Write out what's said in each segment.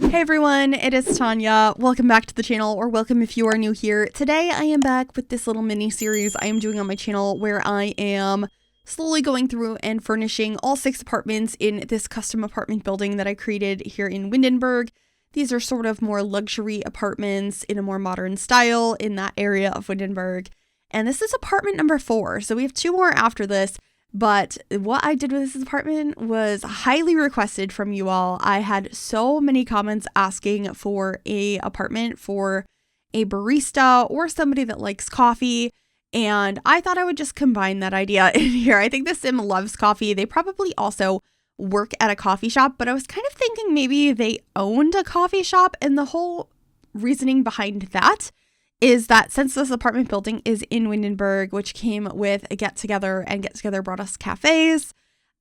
Hey everyone, it is Tanya. Welcome back to the channel, or welcome if you are new here. Today I am back with this little mini series I am doing on my channel where I am slowly going through and furnishing all 6 apartments in this custom apartment building that I created here in Windenburg. These are sort of more luxury apartments in a more modern style in that area of Windenburg. And this is apartment number 4, so we have 2 more after this. But what I did with this apartment was highly requested from you all. I had so many comments asking for an apartment for a barista or somebody that likes coffee. And I thought I would just combine that idea in here. I think the sim loves coffee. They probably also work at a coffee shop, but I was kind of thinking maybe they owned a coffee shop. And the whole reasoning behind that is that since this apartment building is in Windenburg, which came with a get-together, and get-together brought us cafes,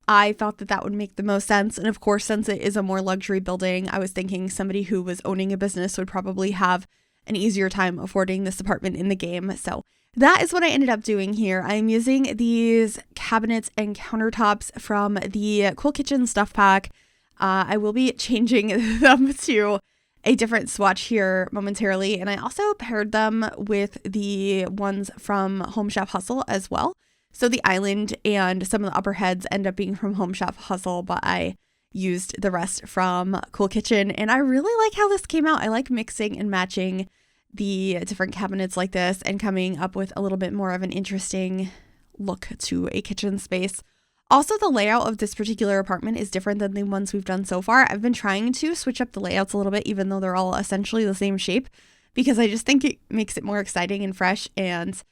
I thought that that would make the most sense. And of course, since it is a more luxury building, I was thinking somebody who was owning a business would probably have an easier time affording this apartment in the game. So that is what I ended up doing here. I'm using these cabinets and countertops from the Cool Kitchen Stuff Pack. I will be changing them to a different swatch here momentarily, and I also paired them with the ones from Home Chef Hustle as well. So the island and some of the upper heads end up being from Home Chef Hustle, but I used the rest from Cool Kitchen, and I really like how this came out. I like mixing and matching the different cabinets like this and coming up with a little bit more of an interesting look to a kitchen space. Also, the layout of this particular apartment is different than the ones we've done so far. I've been trying to switch up the layouts a little bit, even though they're all essentially the same shape, because I just think it makes it more exciting and fresh. And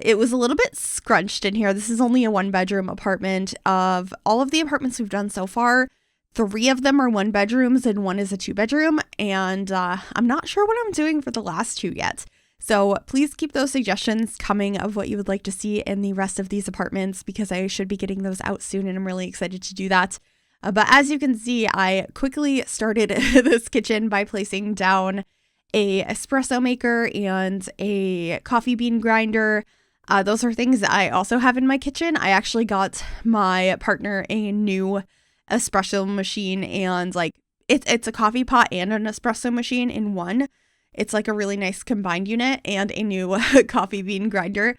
it was a little bit scrunched in here. This is only a 1-bedroom apartment. Of all of the apartments we've done so far, 3 of them are 1-bedrooms and 1 is a 2-bedroom. And I'm not sure what I'm doing for the last 2 yet. So please keep those suggestions coming of what you would like to see in the rest of these apartments, because I should be getting those out soon and I'm really excited to do that. But as you can see, I quickly started this kitchen by placing down a espresso maker and a coffee bean grinder. Those are things that I also have in my kitchen. I actually got my partner a new espresso machine, and it's a coffee pot and an espresso machine in one. It's like a really nice combined unit, and a new coffee bean grinder.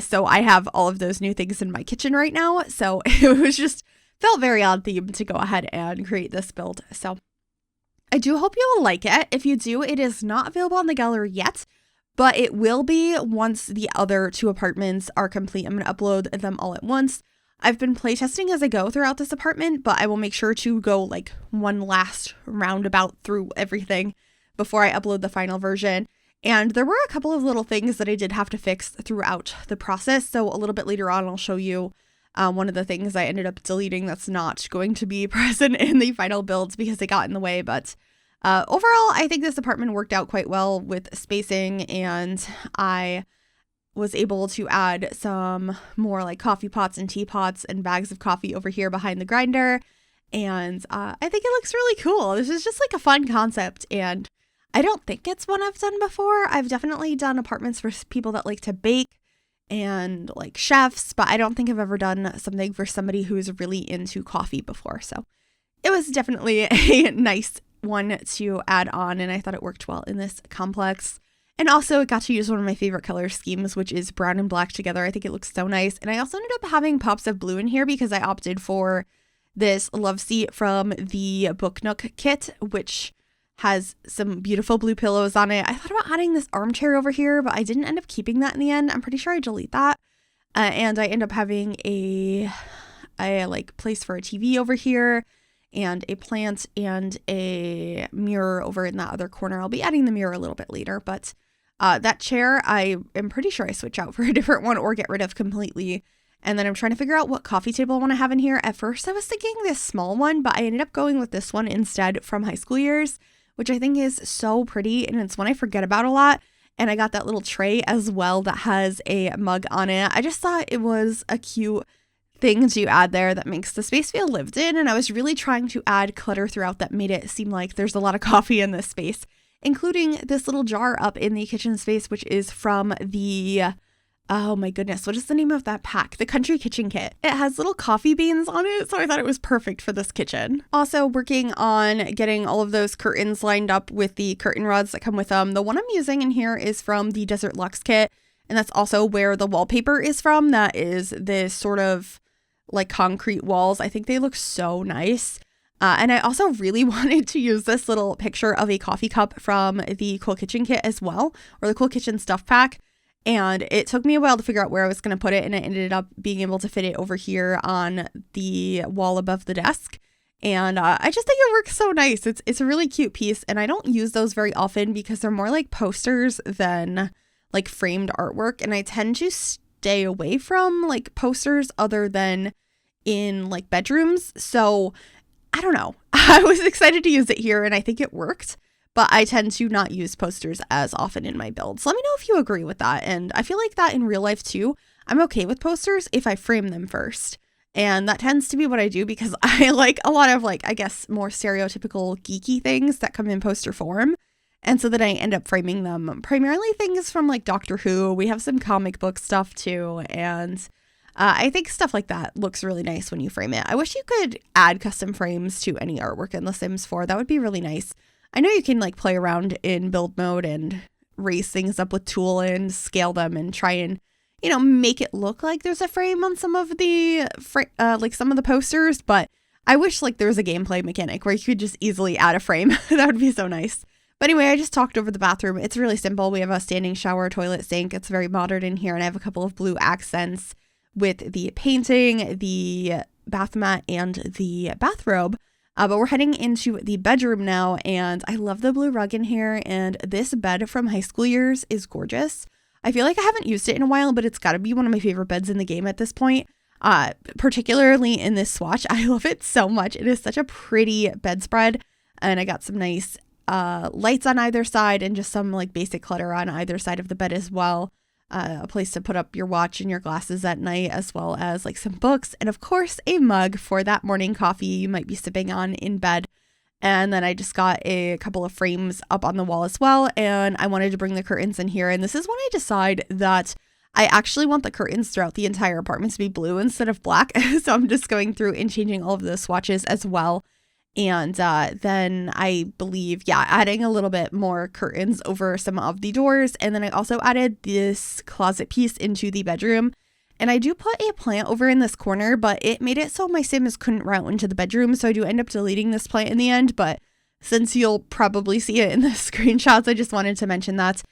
So I have all of those new things in my kitchen right now. So it was just felt very on theme to go ahead and create this build. So I do hope you will like it. If you do, it is not available on the gallery yet, but it will be once the other 2 apartments are complete. I'm going to upload them all at once. I've been playtesting as I go throughout this apartment, but I will make sure to go one last roundabout through everything before I upload the final version. And there were a couple of little things that I did have to fix throughout the process. So a little bit later on, I'll show you one of the things I ended up deleting that's not going to be present in the final builds because they got in the way. But overall, I think this apartment worked out quite well with spacing, and I was able to add some more coffee pots and teapots and bags of coffee over here behind the grinder. And I think it looks really cool. This is just a fun concept, and I don't think it's one I've done before. I've definitely done apartments for people that like to bake and chefs, but I don't think I've ever done something for somebody who's really into coffee before. So it was definitely a nice one to add on, and I thought it worked well in this complex. And also it got to use one of my favorite color schemes, which is brown and black together. I think it looks so nice. And I also ended up having pops of blue in here because I opted for this love seat from the Book Nook kit, which has some beautiful blue pillows on it. I thought about adding this armchair over here, but I didn't end up keeping that in the end. I'm pretty sure I delete that. And I end up having a place for a TV over here, and a plant and a mirror over in that other corner. I'll be adding the mirror a little bit later, but that chair, I am pretty sure I switch out for a different one or get rid of completely. And then I'm trying to figure out what coffee table I want to have in here. At first I was thinking this small one, but I ended up going with this one instead from high school years, which I think is so pretty, and it's one I forget about a lot. And I got that little tray as well that has a mug on it. I just thought it was a cute thing to add there that makes the space feel lived in, and I was really trying to add clutter throughout that made it seem like there's a lot of coffee in this space, including this little jar up in the kitchen space, which is from the Oh my goodness, what is the name of that pack? The Country Kitchen Kit. It has little coffee beans on it, so I thought it was perfect for this kitchen. Also working on getting all of those curtains lined up with the curtain rods that come with them. The one I'm using in here is from the Desert Luxe kit, and that's also where the wallpaper is from. That is this sort of like concrete walls. I think they look so nice. And I also really wanted to use this little picture of a coffee cup from the Cool Kitchen kit as well, or the Cool Kitchen stuff pack. And it took me a while to figure out where I was going to put it, and I ended up being able to fit it over here on the wall above the desk. And I just think it works so nice. It's a really cute piece, and I don't use those very often because they're more like posters than like framed artwork, and I tend to stay away from like posters other than in like bedrooms. So I don't know. I was excited to use it here, and I think it worked. But I tend to not use posters as often in my builds. Let me know if you agree with that. And I feel like that in real life too. I'm okay with posters if I frame them first. And that tends to be what I do because I like a lot of like, I guess, more stereotypical geeky things that come in poster form. And so then I end up framing them. Primarily things from like Doctor Who. We have some comic book stuff too. And I think stuff like that looks really nice when you frame it. I wish you could add custom frames to any artwork in The Sims 4. That would be really nice. I know you can like play around in build mode and raise things up with tool and scale them and try and, you know, make it look like there's a frame on some of the like some of the posters, but I wish like there was a gameplay mechanic where you could just easily add a frame. That would be so nice. But anyway, I just talked over the bathroom. It's really simple. We have a standing shower, toilet, sink. It's very modern in here, and I have a couple of blue accents with the painting, the bath mat, and the bathrobe. But we're heading into the bedroom now, and I love the blue rug in here, and this bed from high school years is gorgeous. I feel like I haven't used it in a while, but it's got to be one of my favorite beds in the game at this point, particularly in this swatch. I love it so much. It is such a pretty bedspread, and I got some nice lights on either side and just some like basic clutter on either side of the bed as well. A place to put up your watch and your glasses at night, as well as like some books, and of course a mug for that morning coffee you might be sipping on in bed. And then I just got a couple of frames up on the wall as well, and I wanted to bring the curtains in here. And this is when I decide that I actually want the curtains throughout the entire apartment to be blue instead of black. So I'm just going through and changing all of the swatches as well. And then I believe, adding a little bit more curtains over some of the doors. And then I also added this closet piece into the bedroom. And I do put a plant over in this corner, but it made it so my Sims couldn't route into the bedroom. So I do end up deleting this plant in the end. But since you'll probably see it in the screenshots, I just wanted to mention that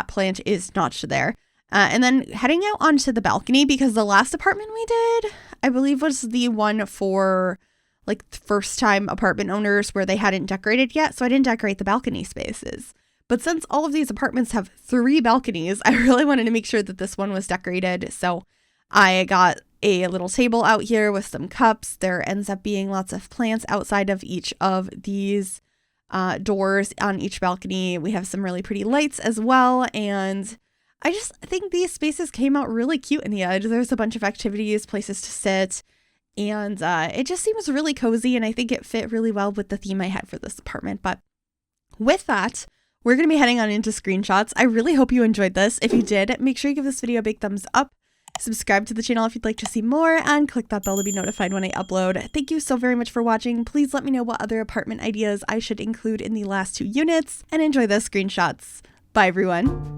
plant is not there. And then heading out onto the balcony, because the last apartment we did, I believe, was the one for like first time apartment owners where they hadn't decorated yet. So I didn't decorate the balcony spaces. But since all of these apartments have 3 balconies, I really wanted to make sure that this one was decorated. So I got a little table out here with some cups. There ends up being lots of plants outside of each of these doors on each balcony. We have some really pretty lights as well. And I just think these spaces came out really cute in the edge. There's a bunch of activities, places to sit. And it just seems really cozy, and I think it fit really well with the theme I had for this apartment. But with that, we're going to be heading on into screenshots. I really hope you enjoyed this. If you did, make sure you give this video a big thumbs up, subscribe to the channel if you'd like to see more, and click that bell to be notified when I upload. Thank you so very much for watching. Please let me know what other apartment ideas I should include in the last 2 units, and enjoy the screenshots. Bye, everyone.